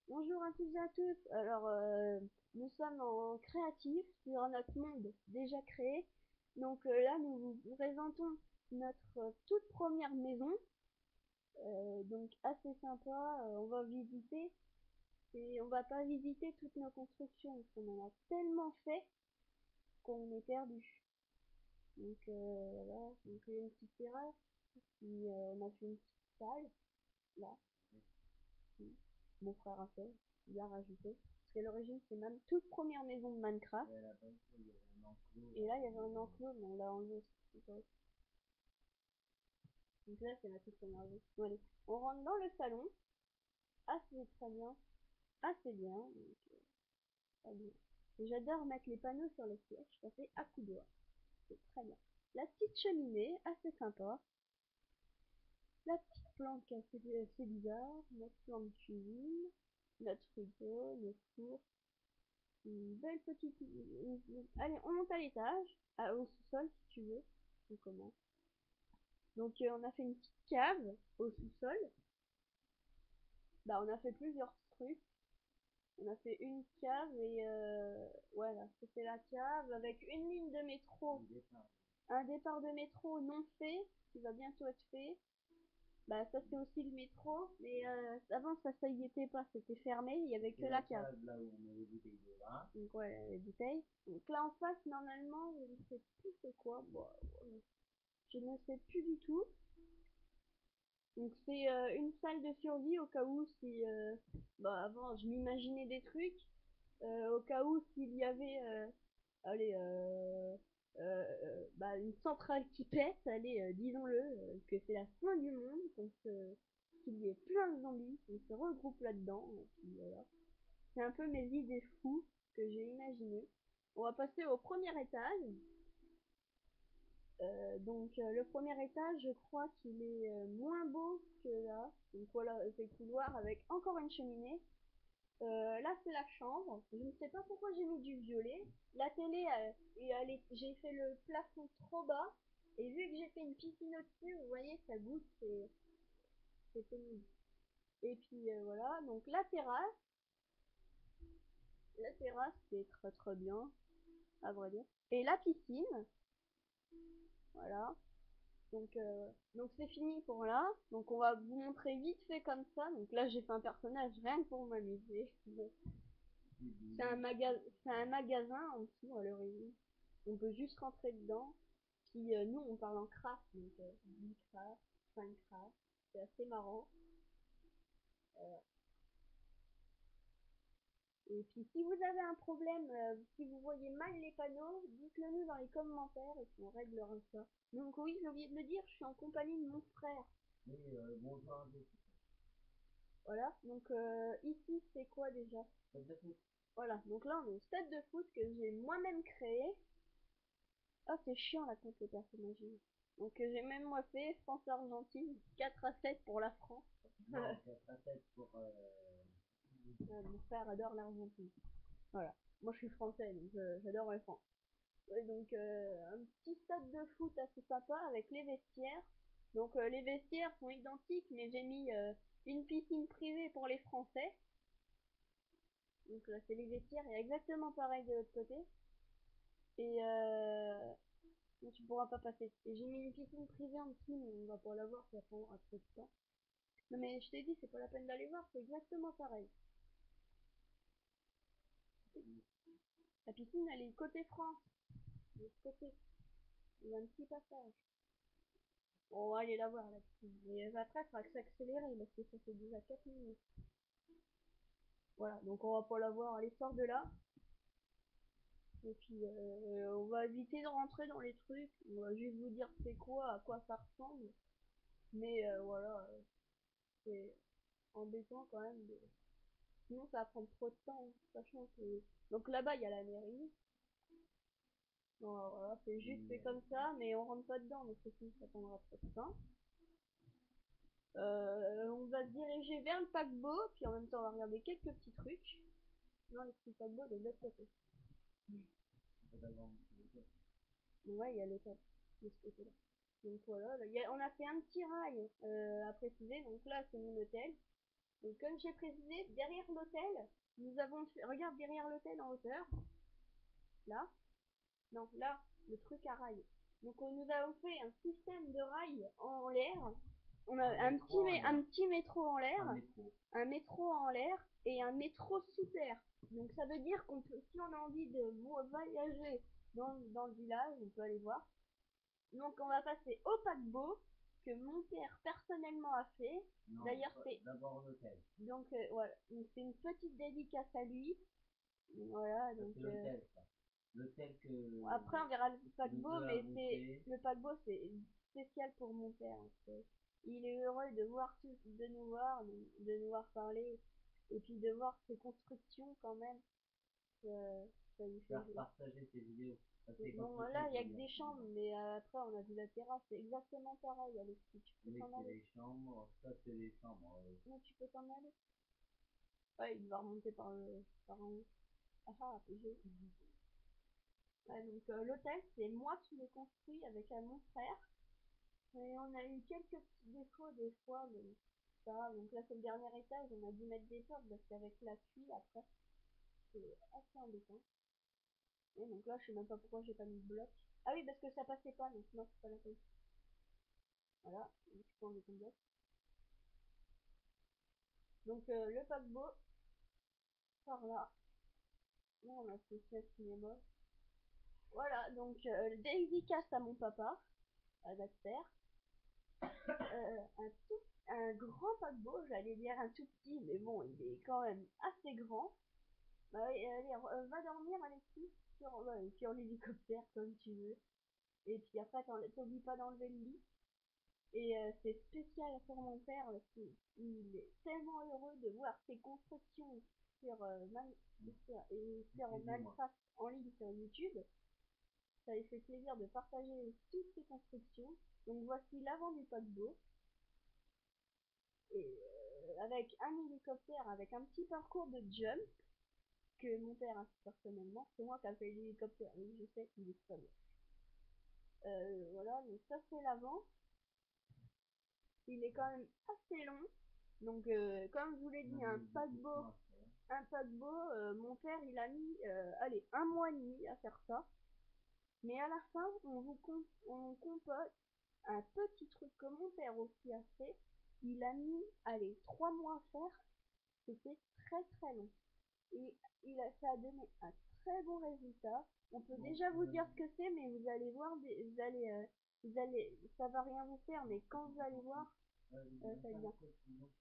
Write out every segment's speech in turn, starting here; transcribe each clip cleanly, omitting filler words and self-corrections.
Bonjour à toutes et à tous. Alors, nous sommes en créatif sur notre monde déjà créé. Donc là, nous vous présentons notre toute première maison. Donc assez sympa. On va visiter et on va pas visiter toutes nos constructions parce qu'on en a tellement fait qu'on est perdu. Donc voilà, donc il y a une petite terrasse. Puis on a fait une petite salle là. Mon frère a fait, il a rajouté. Parce qu'à l'origine, c'est même toute première maison de Minecraft. Et là, il y avait un enclos, mais on l'a enlevé. Donc là, c'est la toute première maison. Bon, allez, on rentre dans le salon. Ah, c'est très bien. Ah, c'est bien. Donc, très bien. Et j'adore mettre les panneaux sur les sièges. Ça fait à coup d'oeil. C'est très bien. La petite cheminée, assez sympa. La petite planque assez bizarre. Notre plan de cuisine. Notre frigo, notre four. Une belle petite. Allez, on monte à l'étage, au sous-sol si tu veux. On commence. Donc on a fait une petite cave au sous-sol. Bah on a fait plusieurs trucs. On a fait une cave et voilà, c'était la cave avec une ligne de métro. Un départ de métro non fait, qui va bientôt être fait. Bah ça c'est aussi le métro, mais avant ça y était pas, c'était fermé, il y avait que la cave. Donc ouais, les bouteilles. Donc là en face, normalement, je ne sais plus c'est quoi. Bon, je ne sais plus du tout. Donc c'est une salle de survie au cas où si... bah avant, je m'imaginais des trucs. Au cas où s'il y avait... allez, bah, une centrale qui pète, allez, disons-le, que c'est la fin du monde, qu'il y ait plein de zombies, on se regroupe là-dedans, et puis voilà. C'est un peu mes idées fous que j'ai imaginées. On va passer au premier étage. Donc le premier étage, je crois qu'il est moins beau que là. Donc voilà, c'est le couloir avec encore une cheminée. Là c'est la chambre. Je ne sais pas pourquoi j'ai mis du violet. La télé, j'ai fait le plafond trop bas. Et vu que j'ai fait une piscine au-dessus, vous voyez, ça goûte, c'est pénible. Et puis voilà, donc la terrasse c'est très très bien, à vrai dire. Et la piscine, voilà. Donc c'est fini pour là. Donc on va vous montrer vite fait comme ça. Donc là j'ai fait un personnage rien que pour m'amuser. Bon. C'est un magasin en dessous à l'origine. On peut juste rentrer dedans. Puis nous on parle en craft, donc Minecraft, Minecraft. C'est assez marrant. Euh, et puis si vous avez un problème, si vous voyez mal les panneaux, dites-le nous dans les commentaires et puis on réglera ça. Donc oui, j'ai oublié de le dire, je suis en compagnie de mon frère. Voilà, donc ici c'est quoi déjà? Voilà, donc là on est au stade de foot que j'ai moi-même créé. Ah c'est chiant la contre les personnages. Donc j'ai même moi fait France-Argentine, 4-7 pour la France. Mon frère adore l'Argentine. Voilà, moi je suis français donc j'adore la France. Ouais, donc un petit stade de foot assez sympa avec les vestiaires. Donc les vestiaires sont identiques mais j'ai mis une piscine privée pour les Français. Donc là c'est les vestiaires, il y a exactement pareil de l'autre côté. Et donc tu pourras pas passer. Et j'ai mis une piscine privée en dessous, mais on va pas la voir, ça prendra trop de temps. Non mais je t'ai dit, c'est pas la peine d'aller voir, c'est exactement pareil. La piscine, elle est côté France, de l'autre côté. Il y a un petit passage. Bon, on va aller la voir, la piscine. Mais après, il faudra s'accélérer, parce que ça fait déjà 4 minutes. Voilà, donc on va pas la voir, elle sort de là. Et puis, on va éviter de rentrer dans les trucs. On va juste vous dire c'est quoi, à quoi ça ressemble. Mais voilà, c'est embêtant quand même. Sinon, ça va prendre trop de temps, sachant que... Donc là-bas, il y a la mairie. Bon, voilà, c'est juste fait comme ça, mais on rentre pas dedans, parce que sinon, ça prendra trop de temps. On va se diriger vers le paquebot, puis en même temps, on va regarder quelques petits trucs. Non, le petit paquebot de l'autre côté. Ouais, il y a l'hôtel de ce côté-là. Donc voilà, on a fait un petit rail à préciser. Donc là, c'est mon hôtel. Donc comme j'ai précisé, derrière l'hôtel, nous avons fait... Regarde derrière l'hôtel en hauteur. Là. Non, là, le truc à rails. Donc nous avons fait un système de rails en l'air. On a un petit métro en l'air, un métro en l'air et un métro sous terre. Donc ça veut dire qu'on peut, si on a envie de voyager dans le village, on peut aller voir. Donc on va passer au paquebot que mon père personnellement a fait. D'ailleurs c'est d'abord l'hôtel. donc voilà, donc c'est une petite dédicace à lui. Voilà, donc l'hôtel, ça. L'hôtel que après on verra le paquebot, mais avons c'est fait. le paquebot c'est spécial pour mon père. Il est heureux de voir de nous voir, de nous voir parler, et puis de voir ses constructions quand même. Ça lui fait Faire jouer. partager tes vidéos. Bon, là, il y a que des chambres, mais après, on a vu la terrasse. C'est exactement pareil, Alexis. Tu peux Oui, t'en c'est aller. les chambres. Ça, c'est les chambres. Non, tu peux t'en aller. Ouais, il va remonter par en haut. Ah ah, PG. Ouais, donc l'hôtel, c'est moi qui l'ai construit avec mon frère. Et on a eu quelques petits défauts des fois, mais ça. Donc là, c'est le dernier étage. On a dû mettre des portes parce qu'avec la pluie, après, c'est assez embêtant. Et donc là, je sais même pas pourquoi j'ai pas mis de bloc. Ah oui, parce que ça passait pas, donc non, c'est pas la peine. Voilà, je peux enlever ton bloc. Donc le paquebot, par là. Là, on a fait ça cinéma. Voilà, donc dédicace à mon papa, à notre père. Un grand paquebot, j'allais dire un tout petit, mais bon, il est quand même assez grand. Bah, allez, va dormir, Alexis, sur l'hélicoptère, comme tu veux. Et puis après, t'oublies pas d'enlever le lit. Et c'est spécial pour mon père parce qu'il est tellement heureux de voir ses constructions sur, sur Minecraft en ligne sur YouTube. Ça lui fait plaisir de partager toutes ses constructions. Donc voici l'avant du paquebot. Et avec un hélicoptère, avec un petit parcours de jump que mon père a fait personnellement. C'est moi qui ai fait l'hélicoptère, oui, je sais qu'il est fun. Voilà, donc ça c'est l'avant. Il est quand même assez long. Donc comme je vous l'ai dit, un paquebot, mon père il a mis allez, 1 mois et demi à faire ça. Mais à la fin, on compote un petit truc que mon père aussi a fait. Il a mis, allez, 3 mois à faire. C'était très très long. Et ça a donné un très bon résultat. On peut déjà vous dire ce que c'est, mais vous allez voir, ça va rien vous faire, mais quand vous allez voir, ça va bien.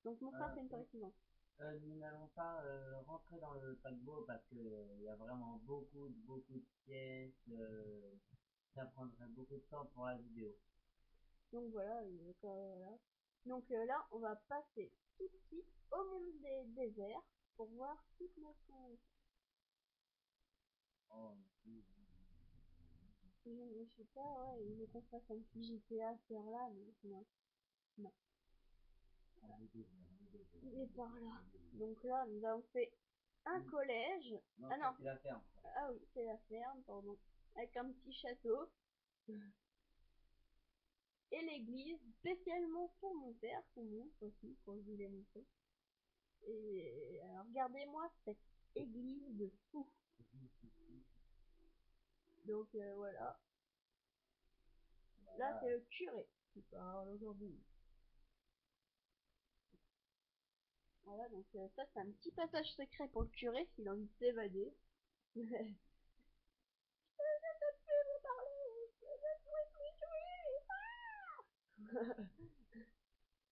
Donc mon frère fait une précision. Nous n'allons pas rentrer dans le paquebot parce que il y a vraiment beaucoup de pièces. Ça prendrait beaucoup de temps pour la vidéo. Donc voilà, voilà. Donc là, on va passer tout de suite au monde des déserts pour voir toute notre... Oh, Je sais pas, ouais, il veut qu'on fasse un petit GTA sur là, mais non. Non. Il est par là. Donc là, nous avons fait un collège. non, Ah non, c'est la ferme. ah oui, c'est la ferme, pardon. Avec un petit château. Et l'église, spécialement pour mon père, qu'on montre aussi, quand je vous l'ai montré. Et alors, regardez-moi cette église de fou. Donc voilà. Là, c'est le curé qui parle aujourd'hui. Voilà, donc ça, c'est un petit passage secret pour le curé s'il a envie de s'évader.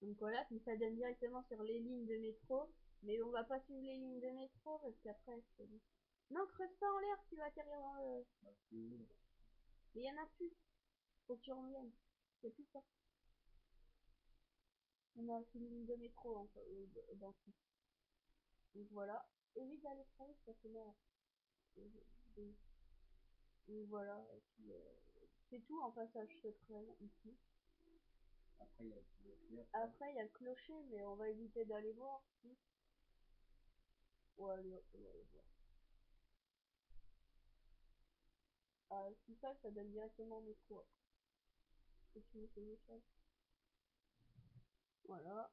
Donc voilà, puis ça donne directement sur les lignes de métro. Mais on va pas suivre les lignes de métro parce qu'après, c'est... Non, creuse pas en l'air, tu vas atterrir dans le... Mais il y en a plus. Faut que tu reviennes. C'est plus ça. On a une ligne de métro dans tout. Donc voilà. Évite d'aller trop vite parce que là... Donc voilà. Et puis, c'est tout en passage secret ici. Après, il y a le clocher. Après, il y a le clocher, mais on va éviter d'aller voir. Si. On va aller voir. Ah, tout ça, ça donne directement au métro. Et tu me fais le chat. Voilà.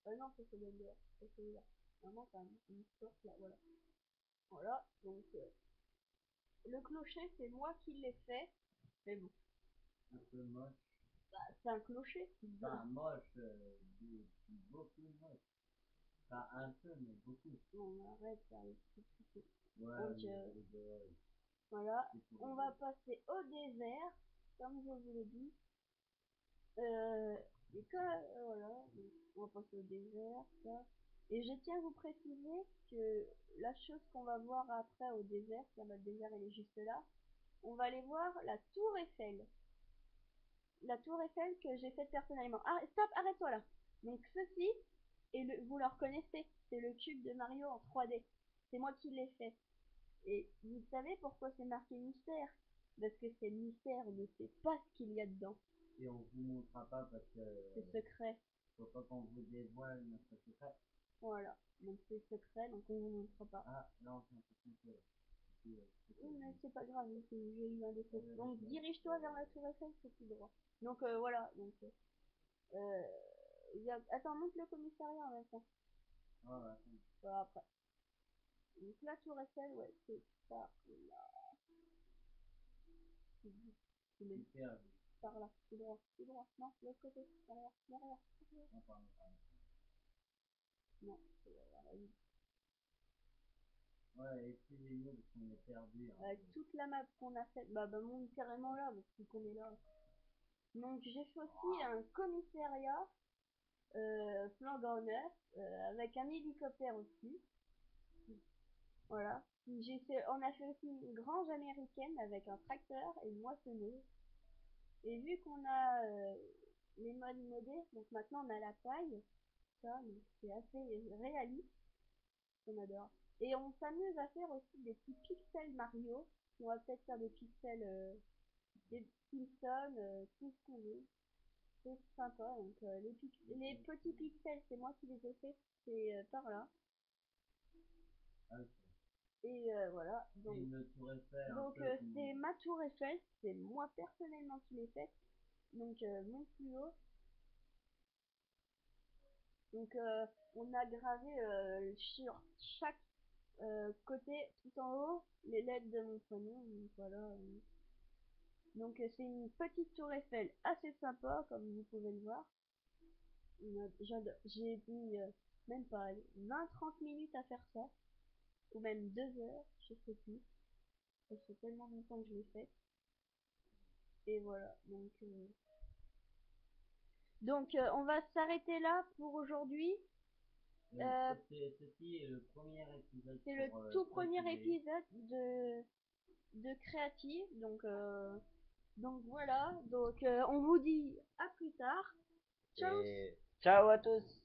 Non, c'est celui-là. C'est celui-là. Vraiment, t'as une porte là, voilà. Voilà, donc le clocher, c'est moi qui l'ai fait. Mais bon, Un peu moche. c'est un clocher. Enfin, moche, beaucoup moche. Pas un peu, mais beaucoup. On arrête, ça arrive tout de suite. Ouais, Donc, voilà, on va passer au désert, comme je vous l'ai dit. Et voilà, donc, on va passer au désert, ça. Et je tiens à vous préciser que la chose qu'on va voir après au désert, là, le désert elle est juste là, on va aller voir la tour Eiffel. La tour Eiffel que j'ai faite personnellement. Ah, stop, arrête-toi là. Donc ceci, vous le reconnaissez, c'est le cube de Mario en 3D. C'est moi qui l'ai fait. Et vous savez pourquoi c'est marqué mystère? Parce que c'est mystère, on ne sait pas ce qu'il y a dedans. Et on vous montrera pas parce que C'est secret. faut pas qu'on vous dévoile notre secret. Voilà, donc c'est secret, donc on vous montre pas. Ah, non, c'est un peu compliqué. Oui, mais c'est pas grave, j'ai eu un défaut. Donc dirige-toi vers la tour Eiffel, c'est tout droit. Donc voilà, donc attends, monte le commissariat en même temps. Ah, Voilà, après. Donc la tour Eiffel, ouais, c'est ça là. C'est par là, tout droit, tout droit. Non, de l'autre côté, derrière, derrière. Non, c'est derrière. Ouais, excusez-nous parce qu'on est perdu. Hein. Avec toute la map qu'on a faite, bah monte carrément là, parce qu'on est là. Donc j'ai fait aussi un commissariat flambant neuf, avec un hélicoptère aussi. Voilà. On a fait aussi une grange américaine avec un tracteur et une moissonneuse. Et vu qu'on a les modes modés, donc maintenant on a la paille, ça, donc c'est assez réaliste, on adore. Et on s'amuse à faire aussi des petits pixels Mario. On va peut-être faire des pixels, des Simpsons, tout ce qu'on veut. C'est sympa. Donc les petits pixels, c'est moi qui les ai faits, c'est par là. Okay. Et voilà. Donc c'est ma tour Eiffel, c'est moi personnellement qui l'ai faite. Donc mon plus haut. Donc on a gravé sur chaque côté tout en haut les lettres de mon prénom. Donc voilà. Donc c'est une petite tour Eiffel assez sympa comme vous pouvez le voir. J'ai mis même pas 20-30 minutes à faire ça. Ou même 2 heures, je sais plus. Ça fait tellement longtemps que je l'ai fait. Et voilà. Donc on va s'arrêter là pour aujourd'hui. Ceci est le premier épisode. C'est le tout premier épisode de Créative. Donc voilà. Donc on vous dit à plus tard. Ciao. Et ciao à tous.